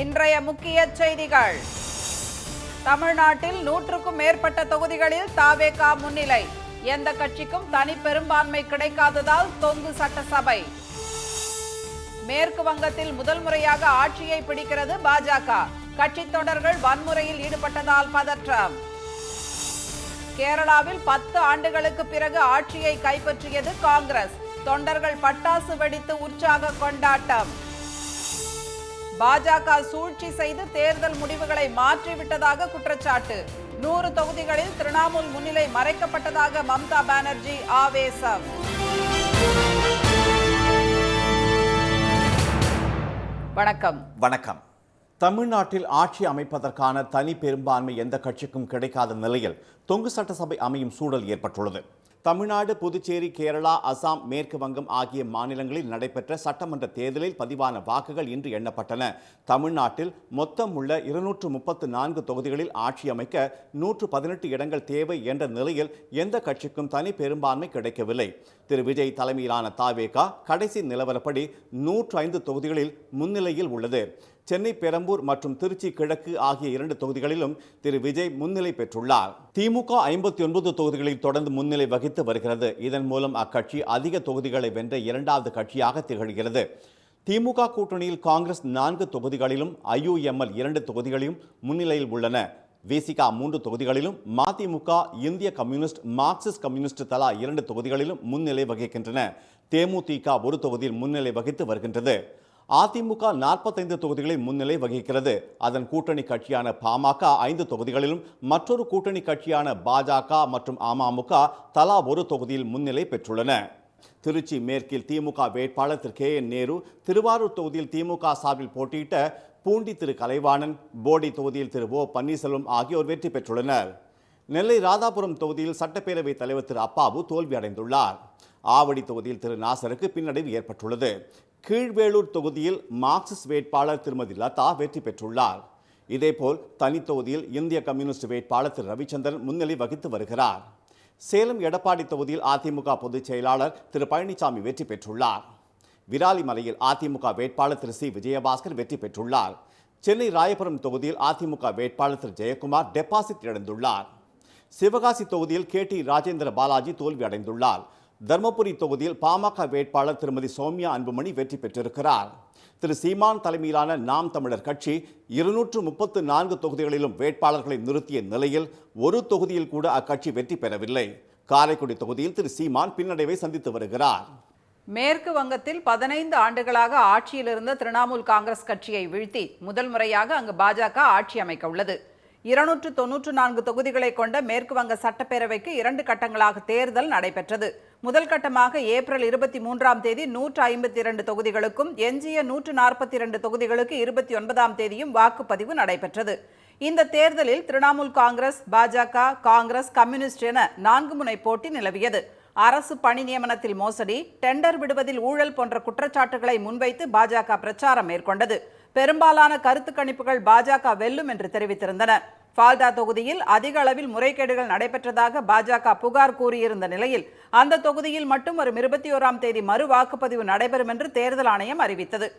இன்றைய முக்கிய செய்திகள். தமிழ்நாட்டில் 100க்கும் மேற்பட்ட தொகுதிகளில் தாவேகா முன்னிலை. எந்த கட்சிக்கும் தனி பெரும்பான்மை கிடைக்காததால் தொங்கு சட்டசபை. மேற்கு வங்கத்தில் முதல் முறையாக ஆட்சியை பிடிக்கிறது பாஜக. கட்சி தொண்டர்கள் வன்முறையில் ஈடுபட்டதால் பதற்றம். கேரளாவில் 10 ஆண்டுகளுக்கு பிறகு ஆட்சியை கைப்பற்றியது காங்கிரஸ். தொண்டர்கள் பட்டாசு வெடித்து உற்சாக கொண்டாட்டம். பாஜக சூழ்ச்சி செய்து தேர்தல் முடிவுகளை மாற்றிவிட்டதாக குற்றச்சாட்டு. 100 தொகுதிகளில் திரிணாமுல் முன்னிலை மறைக்கப்பட்டதாக மம்தா பானர்ஜி ஆவேசம். வணக்கம். தமிழ்நாட்டில் ஆட்சி அமைப்பதற்கான தனி பெரும்பான்மை எந்த கட்சிக்கும் கிடைக்காத நிலையில் தொங்கு சட்டசபை அமையும் சூழல் ஏற்பட்டுள்ளது. தமிழ்நாடு, புதுச்சேரி, கேரளா, அசாம், மேற்கு வங்கம் ஆகிய மாநிலங்களில் நடைபெற்ற சட்டமன்ற தேர்தலில் பதிவான வாக்குகள் இன்று எண்ணப்பட்டன. தமிழ்நாட்டில் மொத்தம் உள்ள 234 தொகுதிகளில் ஆட்சி அமைக்க 118 இடங்கள் தேவை என்ற நிலையில் எந்த கட்சிக்கும் தனி பெரும்பான்மை கிடைக்கவில்லை. திரு விஜய் தலைமையிலான தாவேகா கடைசி நிலவரப்படி 105 தொகுதிகளில் முன்னிலையில் உள்ளது. சென்னை, பெரம்பூர் மற்றும் திருச்சி கிழக்கு ஆகிய 2 தொகுதிகளிலும் திரு விஜய் முன்னிலை பெற்றுள்ளார். திமுக 59 தொகுதிகளில் தொடர்ந்து முன்னிலை வகித்து வருகிறது. இதன் மூலம் அக்கட்சி அதிக தொகுதிகளை வென்ற 2வது கட்சியாக திகழ்கிறது. திமுக கூட்டணியில் காங்கிரஸ் 4 தொகுதிகளிலும், IUML 2 தொகுதிகளிலும் முன்னிலையில் உள்ளன. விசிக 3 தொகுதிகளிலும், மதிமுக, இந்திய கம்யூனிஸ்ட், மார்க்சிஸ்ட் கம்யூனிஸ்ட் தலா 2 தொகுதிகளிலும் முன்னிலை வகிக்கின்றன. தேமுதிக 1 தொகுதியில் முன்னிலை வகித்து வருகின்றது. அதிமுக 45 தொகுதிகளில் முன்னிலை வகிக்கிறது. அதன் கூட்டணி கட்சியான பாமக 5 தொகுதிகளிலும், மற்றொரு கூட்டணி கட்சியான பாஜக மற்றும் அமமுக தலா 1 தொகுதியில் முன்னிலை பெற்றுள்ளன. திருச்சி மேற்கில் திமுக வேட்பாளர் திரு KN நேரு, திருவாரூர் தொகுதியில் திமுக சார்பில் போட்டியிட்ட பூண்டி திரு கலைவாணன், போடி தொகுதியில் திரு O பன்னீர்செல்வம் ஆகியோர் வெற்றி பெற்றுள்ளனர். நெல்லை ராதாபுரம் தொகுதியில் சட்டப்பேரவைத் தலைவர் திரு அப்பாவு தோல்வி அடைந்துள்ளார். ஆவடி தொகுதியில் திரு நாசருக்கு பின்னடைவு ஏற்பட்டுள்ளது. கீழ்வேளூர் தொகுதியில் மார்க்சிஸ்ட் வேட்பாளர் திருமதி லதா வெற்றி பெற்றுள்ளார். இதேபோல் தனி தொகுதியில் இந்திய கம்யூனிஸ்ட் வேட்பாளர் திரு ரவிச்சந்திரன் முன்னிலை வகித்து வருகிறார். சேலம் எடப்பாடி தொகுதியில் அதிமுக பொதுச் செயலாளர் திரு பழனிசாமி வெற்றி பெற்றுள்ளார். விராலிமலையில் அதிமுக வேட்பாளர் திரு C விஜயபாஸ்கர் வெற்றி பெற்றுள்ளார். சென்னை ராயபுரம் தொகுதியில் அதிமுக வேட்பாளர் திரு ஜெயக்குமார் டெபாசிட் இழந்துள்ளார். சிவகாசி தொகுதியில் KT ராஜேந்திர பாலாஜி தோல்வி அடைந்துள்ளார். தர்மபுரி தொகுதியில் பாமக வேட்பாளர் திருமதி சௌமியா அன்புமணி வெற்றி பெற்றிருக்கிறார். திரு சீமான் தலைமையிலான நாம் தமிழர் கட்சி 234 தொகுதிகளிலும் வேட்பாளர்களை நிறுத்திய நிலையில் ஒரு தொகுதியில் கூட அக்கட்சி வெற்றி பெறவில்லை. காரைக்குடி தொகுதியில் திரு சீமான் பின்னடைவை சந்தித்து வருகிறார். மேற்கு வங்கத்தில் 15 ஆண்டுகளாக ஆட்சியில் இருந்த திரிணாமுல் காங்கிரஸ் கட்சியை வீழ்த்தி முதல் முறையாக அங்கு பாஜக ஆட்சி அமைக்க உள்ளது. 294 தொகுதிகளை கொண்ட மேற்கு வங்க சட்டப்பேரவைக்கு 2 கட்டங்களாக தேர்தல் நடைபெற்றது. முதல் கட்டமாக ஏப்ரல் 23ஆம் தேதி 152 தொகுதிகளுக்கும், எஞ்சிய 142 தொகுதிகளுக்கு 29ஆம் தேதியும் வாக்குப்பதிவு நடைபெற்றது. இந்த தேர்தலில் திரிணாமுல் காங்கிரஸ், பாஜக, காங்கிரஸ், கம்யூனிஸ்ட் என 4 முனை போட்டி நிலவியது. அரசு பணி நியமனத்தில் மோசடி, டெண்டர் விடுவதில் ஊழல் போன்ற குற்றச்சாட்டுகளை முன்வைத்து பாஜக பிரச்சாரம் மேற்கொண்டது. பெரும்பாலான கருத்து கணிப்புகள் பாஜக வெல்லும் என்று தெரிவித்திருந்தன. ஃபால்டா தொகுதியில் அதிக அளவில் முறைகேடுகள் நடைபெற்றதாக பாஜக புகார் கூறியிருந்த நிலையில் அந்த தொகுதியில் மட்டும் வரும் 21ஆம் தேதி மறு வாக்குப்பதிவு நடைபெறும் என்று தேர்தல் ஆணையம் அறிவித்தது.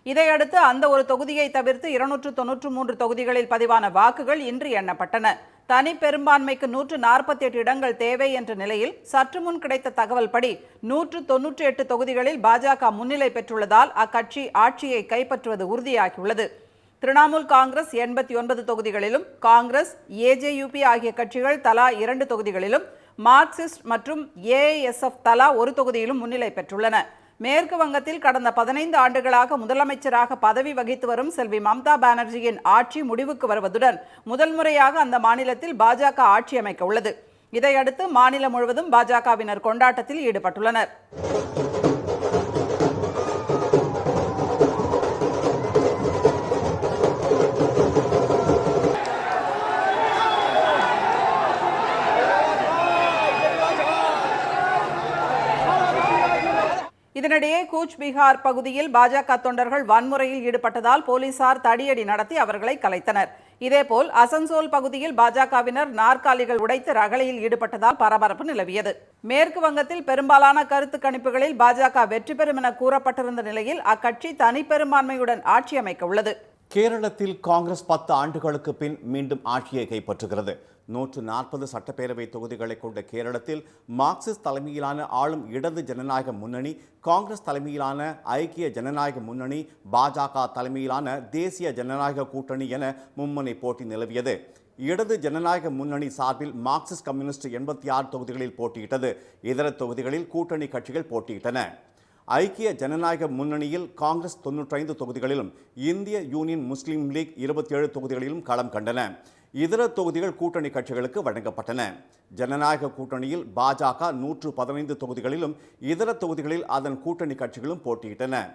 இதையடுத்து அந்த ஒரு தொகுதியை தவிர்த்து 293 தொகுதிகளில் பதிவான வாக்குகள் இன்று எண்ணப்பட்டன. தனி பெரும்பான்மைக்கு 148 இடங்கள் தேவை என்ற நிலையில் சற்று முன் கிடைத்த தகவல் படி 198 தொகுதிகளில் பாஜக முன்னிலை பெற்றுள்ளதால் அக்கட்சி ஆட்சியை கைப்பற்றுவது உறுதியாகியுள்ளது. திரிணாமுல் காங்கிரஸ் 89 தொகுதிகளிலும், காங்கிரஸ், AJUP ஆகிய கட்சிகள் தலா 2 தொகுதிகளிலும், மார்க்சிஸ்ட் மற்றும் AISF தலா 1 தொகுதியிலும் முன்னிலை பெற்றுள்ளன. மேற்கு வங்கத்தில் கடந்த 15 ஆண்டுகளாக முதலமைச்சராக பதவி வகித்து வரும் செல்வி மம்தா பானர்ஜியின் ஆட்சி முடிவுக்கு வருவதுடன் முதல் முறையாக அந்த மாநிலத்தில் பாஜக ஆட்சி அமைக்க உள்ளது. இதையடுத்து மாநிலம் முழுவதும் பாஜகவினர் கொண்டாட்டத்தில் ஈடுபட்டுள்ளனர். இதனிடையே கூச் பீகார் பகுதியில் பாஜக தொண்டர்கள் வன்முறையில் ஈடுபட்டதால் போலீசார் தடியடி நடத்தி அவர்களை கலைத்தனர். இதேபோல் அசன்சோல் பகுதியில் பாஜகவினர் நாற்காலிகள் உடைத்து ரகளையில் ஈடுபட்டதால் பரபரப்பு நிலவியது. மேற்கு வங்கத்தில் பெரும்பாலான கருத்து கணிப்புகளில் பாஜக வெற்றி பெறும் என கூறப்பட்டிருந்த நிலையில் அக்கட்சி தனி பெரும்பான்மையுடன் ஆட்சி அமைக்க உள்ளது. கேரளத்தில் காங்கிரஸ் 10 ஆண்டுகளுக்கு பின் மீண்டும் ஆட்சியை கைப்பற்றுகிறது. 140 சட்டப்பேரவை தொகுதிகளை கொண்ட கேரளத்தில் மார்க்சிஸ்ட் தலைமையிலான ஆளும் இடது ஜனநாயக முன்னணி, காங்கிரஸ் தலைமையிலான ஐக்கிய ஜனநாயக முன்னணி, பாஜக தலைமையிலான தேசிய ஜனநாயக கூட்டணி என மும்முனை போட்டி நிலவியது. இடது ஜனநாயக முன்னணி சார்பில் மார்க்சிஸ்ட் கம்யூனிஸ்ட் 86 தொகுதிகளில் போட்டியிட்டது. இதர தொகுதிகளில் கூட்டணி கட்சிகள் போட்டியிட்டன. ஐக்கிய ஜனநாயக முன்னணியில் காங்கிரஸ் 95 தொகுதிகளிலும், இந்திய யூனியன் முஸ்லீம் லீக் 27 தொகுதிகளிலும் களம் கண்டன. இதர தொகுதிகள் கூட்டணி கட்சிகளுக்கு வழங்கப்பட்டன. ஜனநாயக கூட்டணியில் பாஜக 115 தொகுதிகளிலும், இதர தொகுதிகளில் அதன் கூட்டணி கட்சிகளும் போட்டியிட்டன.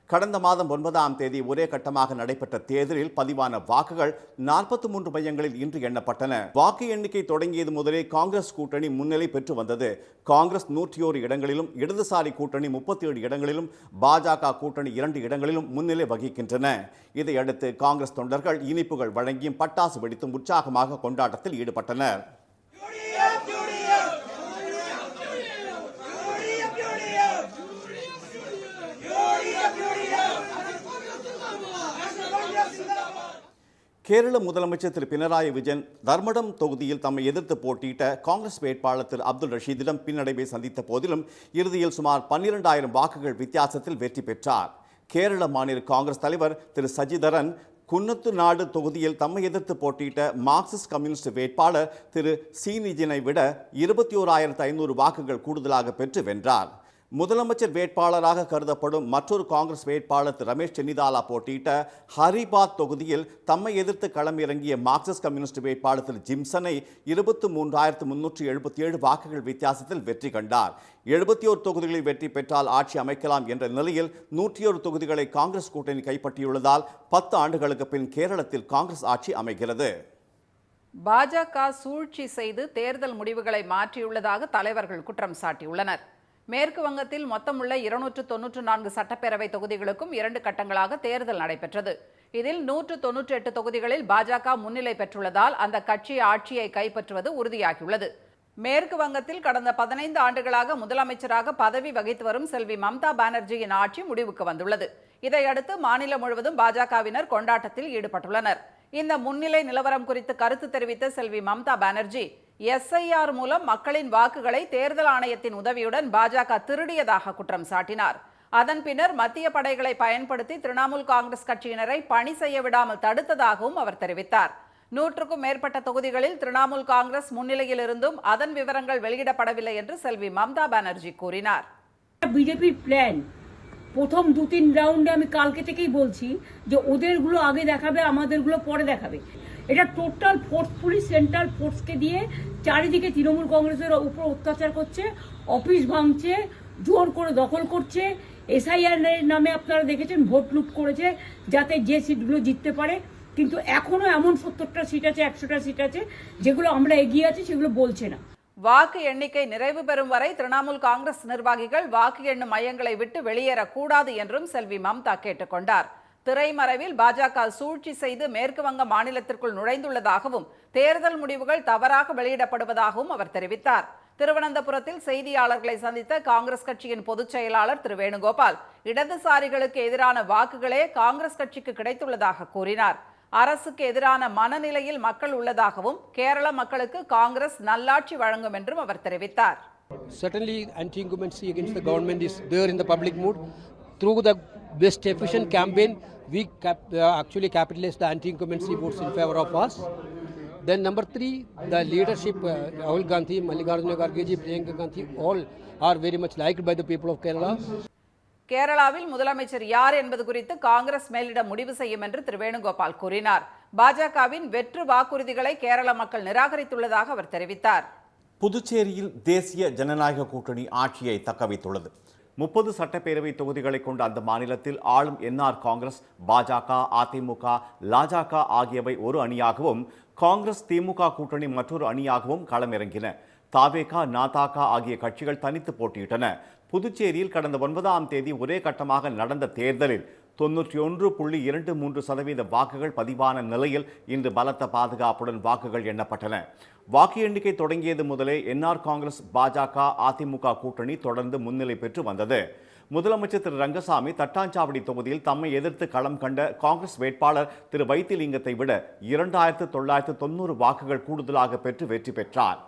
கடந்த மாதம் 9ஆம் தேதி ஒரே கட்டமாக நடைபெற்ற தேர்தலில் பதிவான வாக்குகள் 43 மையங்களில் இன்று எண்ணப்பட்டன. வாக்கு எண்ணிக்கை தொடங்கியது முதலே காங்கிரஸ் கூட்டணி முன்னிலை பெற்று வந்தது. காங்கிரஸ் 101 இடங்களிலும், இடதுசாரி கூட்டணி 37 இடங்களிலும், பாஜக கூட்டணி 2 இடங்களிலும் முன்னிலை வகிக்கின்றன. இதையடுத்து காங்கிரஸ் தொண்டர்கள் இனிப்புகள் வழங்கியும் பட்டாசு வெடித்தும் உற்சாகமாக கொண்டாட்டத்தில் ஈடுபட்டனர். கேரள முதலமைச்சர் திரு பினராயி விஜயன் தர்மடம் தொகுதியில் தம்மை எதிர்த்து போட்டியிட்ட காங்கிரஸ் வேட்பாளர் திரு அப்துல் ரஷீதிடம் பின்னடைவை சந்தித்த போதிலும் இறுதியில் சுமார் 12,000 வாக்குகள் வித்தியாசத்தில் வெற்றி பெற்றார். கேரள மாநில காங்கிரஸ் தலைவர் திரு சஜிதரன் குன்னத்து நாடு தொகுதியில் தம்மை எதிர்த்து போட்டியிட்ட மார்க்சிஸ்ட் கம்யூனிஸ்ட் வேட்பாளர் திரு சீனிஜினை விட 21,500 வாக்குகள் கூடுதலாக பெற்று வென்றார். முதலமைச்சர் வேட்பாளராக கருதப்படும் மற்றொரு காங்கிரஸ் வேட்பாளர் திரு ரமேஷ் சென்னிதாலா போட்டியிட்ட ஹரிபாத் தொகுதியில் தம்மை எதிர்த்து களமிறங்கிய மார்க்சிஸ்ட் கம்யூனிஸ்ட் வேட்பாளர் திரு ஜிம்சனை 23,377 வாக்குகள் வித்தியாசத்தில் வெற்றி கண்டார். 71 தொகுதிகளில் வெற்றி பெற்றால் ஆட்சி அமைக்கலாம் என்ற நிலையில் 101 தொகுதிகளை காங்கிரஸ் கூட்டணி கைப்பற்றியுள்ளதால் 10 ஆண்டுகளுக்கு பின் கேரளத்தில் காங்கிரஸ் ஆட்சி அமைகிறது. பாஜக சூழ்ச்சி செய்து தேர்தல் முடிவுகளை மாற்றியுள்ளதாக தலைவர்கள் குற்றம் சாட்டியுள்ளனர். மேற்கு வங்கத்தில் மொத்தமுள்ள 294 சட்டப்பேரவை தொகுதிகளுக்கும் 2 கட்டங்களாக தேர்தல் நடைபெற்றது. இதில் 198 தொகுதிகளில் பாஜக முன்னிலை பெற்றுள்ளதால் அந்த கட்சி ஆட்சியை கைப்பற்றுவது உறுதியாகியுள்ளது. மேற்கு வங்கத்தில் கடந்த 15 ஆண்டுகளாக முதலமைச்சராக பதவி வகித்து வரும் செல்வி மம்தா பானர்ஜியின் ஆட்சி முடிவுக்கு வந்துள்ளது. இதையடுத்து மாநிலம் முழுவதும் பாஜகவினர் கொண்டாட்டத்தில் ஈடுபட்டுள்ளனர். இந்த முன்னிலை நிலவரம் குறித்து கருத்து தெரிவித்த செல்வி மம்தா பானர்ஜி, SIR மூலம் மக்களின் வாக்குகளை தேர்தல் ஆணையத்தின் உதவியுடன் பாஜக திருடியதாக குற்றம் சாட்டினார். அதன் பின்னர் மத்திய படைகளை பயன்படுத்தி திரிணாமுல் காங்கிரஸ் கட்சியினரை பணி செய்ய விடாமல் தடுத்ததாகவும் அவர் தெரிவித்தார். 100க்கும் மேற்பட்ட தொகுதிகளில் திரிணாமுல் காங்கிரஸ் முன்னிலையில் இருந்தும் அதன் விவரங்கள் வெளியிடப்படவில்லை என்று செல்வி மம்தா பானர்ஜி கூறினார். বিজেপির প্ল্যান প্রথম 2-3 রাউন্ডে আমি কালকে থেকেই বলছি যে ওদেরগুলো আগে দেখাবে, আমাদেরগুলো পরে দেখাবে। এটা টোটাল ফোর্সফুলি সেন্ট্রাল ফোর্সকে দিয়ে চারিদিকে তৃণমূল কংগ্রেসের উপর অত্যাচার করছে, অফিস ভাঙছে, জোর করে দখল করছে। SIR নামে আপনারা দেখেছেন ভোট লুট করেছে যাতে যে সিটগুলো জিততে পারে। কিন্তু এখনো এমন 70টা সিট আছে, 100টা সিট আছে যেগুলো আমরা এগিয়ে আছি, সেগুলো বলছে না। வாக்கு எண்ணிக்கை நிறைவு பெறும் வரை திரிணாமுல் காங்கிரஸ் நிர்வாகிகள் வாக்கு எண்ணும் மையங்களை விட்டு வெளியேறக்கூடாது என்றும் செல்வி மம்தா கேட்டுக்கொண்டார். திரைமறைவில் பாஜக சூழ்ச்சி செய்து மேற்கு வங்க மாநிலத்திற்குள் நுழைந்துள்ளதாகவும் தேர்தல் முடிவுகள் தவறாக வெளியிடப்படுவதாகவும் அவர் தெரிவித்தார். திருவனந்தபுரத்தில் செய்தியாளர்களை சந்தித்த காங்கிரஸ் கட்சியின் பொதுச் செயலாளர் திரு வேணுகோபால், இடதுசாரிகளுக்கு எதிரான வாக்குகளே காங்கிரஸ் கட்சிக்கு கிடைத்துள்ளதாக கூறினார். அரசுக்கு எதிரான மனநிலையில் மக்கள் உள்ளதாகவும் கேரள மக்களுக்கு காங்கிரஸ் நல்லாட்சி வழங்கும் என்றும் அவர் தெரிவித்தார். Certainly, anti-incumbency against the government is there in the public mood. Through the best efficient campaign, we actually capitalized the anti-incumbency votes in favor of us. Then number 3, the leadership, Rahul Gandhi, Mallikarjuna Kharge ji, Priyanka Gandhi, all are very much liked by the people of Kerala. கேரளாவில் முதலமைச்சர் யார் என்பது குறித்து காங்கிரஸ் மேலிடம் முடிவு செய்யும் என்று திரு வேணுகோபால் கூறினார். பாஜகவின் வெற்று வாக்குறுதிகளை கேரள மக்கள் நிராகரித்துள்ளதாக அவர் தெரிவித்தார். புதுச்சேரியில் தேசிய ஜனநாயக கூட்டணி ஆட்சியை தக்கவைத்துள்ளது. 30 சட்டப்பேரவை தொகுதிகளை கொண்ட அந்த மாநிலத்தில் ஆளும் NR காங்கிரஸ், பாஜக, அதிமுக, லாஜக ஆகியவை ஒரு அணியாகவும், காங்கிரஸ் திமுக கூட்டணி மற்றொரு அணியாகவும் களமிறங்கின. தாவேகா, நாதாகா ஆகிய கட்சிகள் தனித்து போட்டியிட்டன. புதுச்சேரியில் கடந்த 9ஆம் தேதி ஒரே கட்டமாக நடந்த தேர்தலில் 91.23% வாக்குகள் பதிவான நிலையில் இன்று பலத்த பாதுகாப்புடன் வாக்குகள் எண்ணப்பட்டன. வாக்கு எண்ணிக்கை தொடங்கியது முதலே NR காங்கிரஸ், பாஜக, அதிமுக கூட்டணி தொடர்ந்து முன்னிலை பெற்று வந்தது. முதலமைச்சர் திரு ரங்கசாமி தட்டாஞ்சாவடி தொகுதியில் தம்மை எதிர்த்து களம் கண்ட காங்கிரஸ் வேட்பாளர் திரு வைத்திலிங்கத்தை விட 2990 வாக்குகள் கூடுதலாக பெற்று வெற்றி பெற்றார்.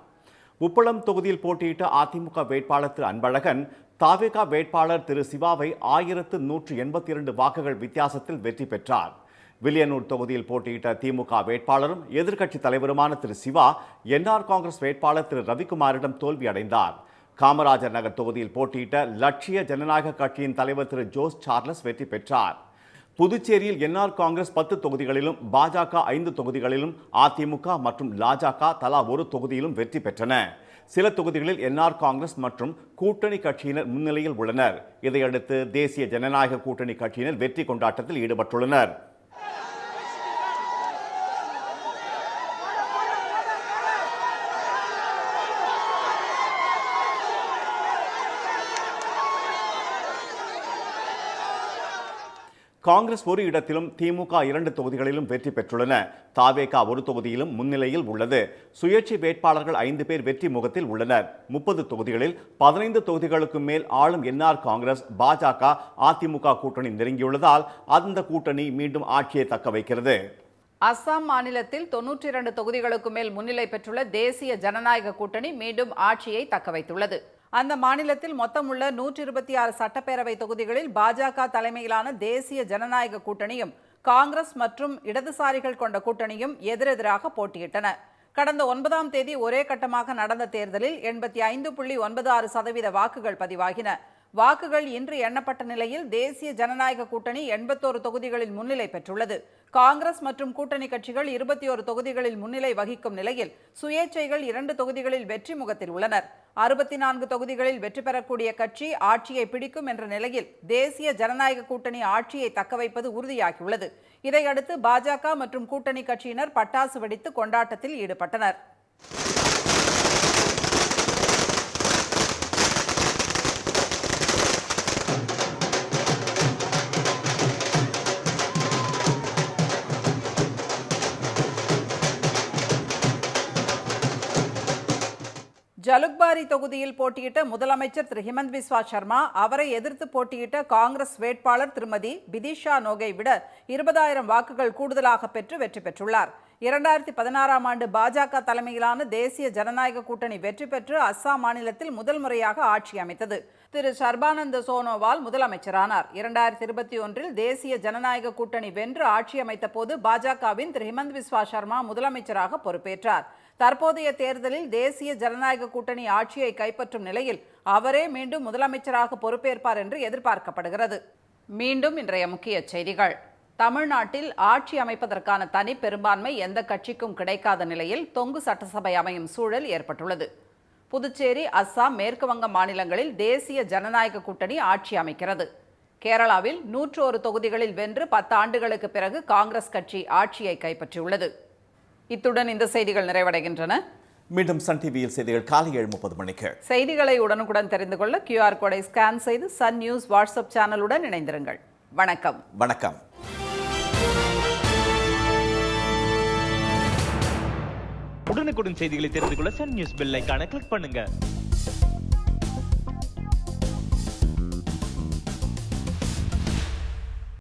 உப்பளம் தொகுதியில் போட்டியிட்ட அதிமுக வேட்பாளர் திரு அன்பழகன் தாவேகா வேட்பாளர் திரு சிவாவை 1182 வாக்குகள் வித்தியாசத்தில் வெற்றி பெற்றார். வில்லியனூர் தொகுதியில் போட்டியிட்ட திமுக வேட்பாளரும் எதிர்க்கட்சித் தலைவருமான திரு சிவா என்ஆர் காங்கிரஸ் வேட்பாளர் திரு ரவிக்குமாரிடம் தோல்வியடைந்தார். காமராஜர் நகர் தொகுதியில் போட்டியிட்ட லட்சிய ஜனநாயக கட்சியின் தலைவர் திரு ஜோஸ் சார்லஸ் வெற்றி பெற்றார். புதுச்சேரியில் என்ஆர் காங்கிரஸ் 10 தொகுதிகளிலும் பாஜக 5 தொகுதிகளிலும் அதிமுக மற்றும் லாஜக தலா 1 தொகுதியிலும் வெற்றி பெற்றன. சில தொகுதிகளில் என்ஆர் காங்கிரஸ் மற்றும் கூட்டணி கட்சியினர் முன்னிலையில் உள்ளனர். இதையடுத்து தேசிய ஜனநாயக கூட்டணி கட்சியினர் வெற்றி கொண்டாட்டத்தில் ஈடுபட்டுள்ளனர். காங்கிரஸ் ஒரு இடத்திலும் திமுக 2 தொகுதிகளிலும் வெற்றி பெற்றுள்ளன. தாவேகா 1 தொகுதியிலும் முன்னிலையில் உள்ளது. சுயேட்சை வேட்பாளர்கள் 5 பேர் வெற்றி முகத்தில் உள்ளனர். 30 தொகுதிகளில் 15 தொகுதிகளுக்கு மேல் ஆளும் என்ஆர் காங்கிரஸ் பாஜக அதிமுக கூட்டணி நெருங்கியுள்ளதால் அந்த கூட்டணி மீண்டும் ஆட்சியை தக்க வைக்கிறது. அஸ்ஸாம் மாநிலத்தில் 92 தொகுதிகளுக்கு மேல் முன்னிலை பெற்றுள்ள தேசிய ஜனநாயக கூட்டணி மீண்டும் ஆட்சியை தக்க வைத்துள்ளது. அந்த மாநிலத்தில் மொத்தமுள்ள 126 சட்டப்பேரவை தொகுதிகளில் பாஜக தலைமையிலான தேசிய ஜனநாயக கூட்டணியும் காங்கிரஸ் மற்றும் இடதுசாரிகள் கொண்ட கூட்டணியும் எதிரெதிராக போட்டியிட்டன. கடந்த 9ஆம் தேதி ஒரே கட்டமாக நடந்த தேர்தலில் 85.96% வாக்குகள் பதிவாகின. வாக்குகள் இன்று எண்ணப்பட்ட நிலையில் தேசிய ஜனநாயக கூட்டணி 81 தொகுதிகளில் முன்னிலை பெற்றுள்ளது. காங்கிரஸ் மற்றும் கூட்டணி கட்சிகள் 21 தொகுதிகளில் முன்னிலை வகிக்கும் நிலையில் சுயேட்சைகள் 2 தொகுதிகளில் வெற்றி முகத்தில் உள்ளனர். 64 தொகுதிகளில் வெற்றி பெறக்கூடிய கட்சி ஆட்சியை பிடிக்கும் என்ற நிலையில் தேசிய ஜனநாயக கூட்டணி ஆட்சியை தக்கவைப்பது உறுதியாகியுள்ளது. இதையடுத்து பாஜக மற்றும் கூட்டணி கட்சியினர் பட்டாசு வெடித்து கொண்டாட்டத்தில் ஈடுபட்டனர். ஜலுக்பாரி தொகுதியில் போட்டியிட்ட முதலமைச்சர் திரு ஹிமந்த் பிஸ்வா சர்மா அவரை எதிர்த்து போட்டியிட்ட காங்கிரஸ் வேட்பாளர் திருமதி பிதிஷா நோகை விட 20,000 வாக்குகள் கூடுதலாக பெற்று வெற்றி பெற்றுள்ளார். 2016ஆம் ஆண்டு பாஜக தலைமையிலான தேசிய ஜனநாயக கூட்டணி வெற்றி பெற்று அஸ்ஸாம் மாநிலத்தில் முதல் முறையாக ஆட்சி அமைத்தது. திரு சர்பானந்த சோனோவால் முதலமைச்சரானார். 2021இல் தேசிய ஜனநாயக கூட்டணி வென்று ஆட்சி அமைத்த போது பாஜகவின் திரு ஹிமந்த் பிஸ்வா சர்மா முதலமைச்சராக பொறுப்பேற்றார். தற்போதைய தேர்தலில் தேசிய ஜனநாயக கூட்டணி ஆட்சியை கைப்பற்றும் நிலையில் அவரே மீண்டும் முதலமைச்சராக பொறுப்பேற்பார் என்று எதிர்பார்க்கப்படுகிறது. மீண்டும் இன்றைய முக்கிய செய்திகள். தமிழ்நாட்டில் ஆட்சி அமைப்பதற்கான தனி பெரும்பான்மை எந்த கட்சிக்கும் கிடைக்காத நிலையில் தொங்கு சட்டசபை அமையும் சூழல் ஏற்பட்டுள்ளது. புதுச்சேரி, அஸ்ஸாம், மேற்கு வங்கம் மாநிலங்களில் தேசிய ஜனநாயக கூட்டணி ஆட்சி அமைக்கிறது. கேரளாவில் 101 தொகுதிகளில் வென்று 10 ஆண்டுகளுக்கு பிறகு காங்கிரஸ் கட்சி ஆட்சியை கைப்பற்றியுள்ளது. இத்துடன் இந்த செய்திகள் நிறைவடைகின்றன. மீண்டும் சன் டிவியில் செய்திகள் காலை 7:30 மணிக்கு. செய்திகளை உடனுக்குடன் தெரிந்து கொள்ள QR கோடை ஸ்கேன் செய்து சன் நியூஸ் வாட்ஸ்அப் சேனலுடன் இணைந்திருங்கள். வணக்கம். வணக்கம். உடனுக்குடன் செய்திகளை தெரிந்து கொள்ள சன் நியூஸ் பெல் ஐகானை கிளிக் பண்ணுங்க.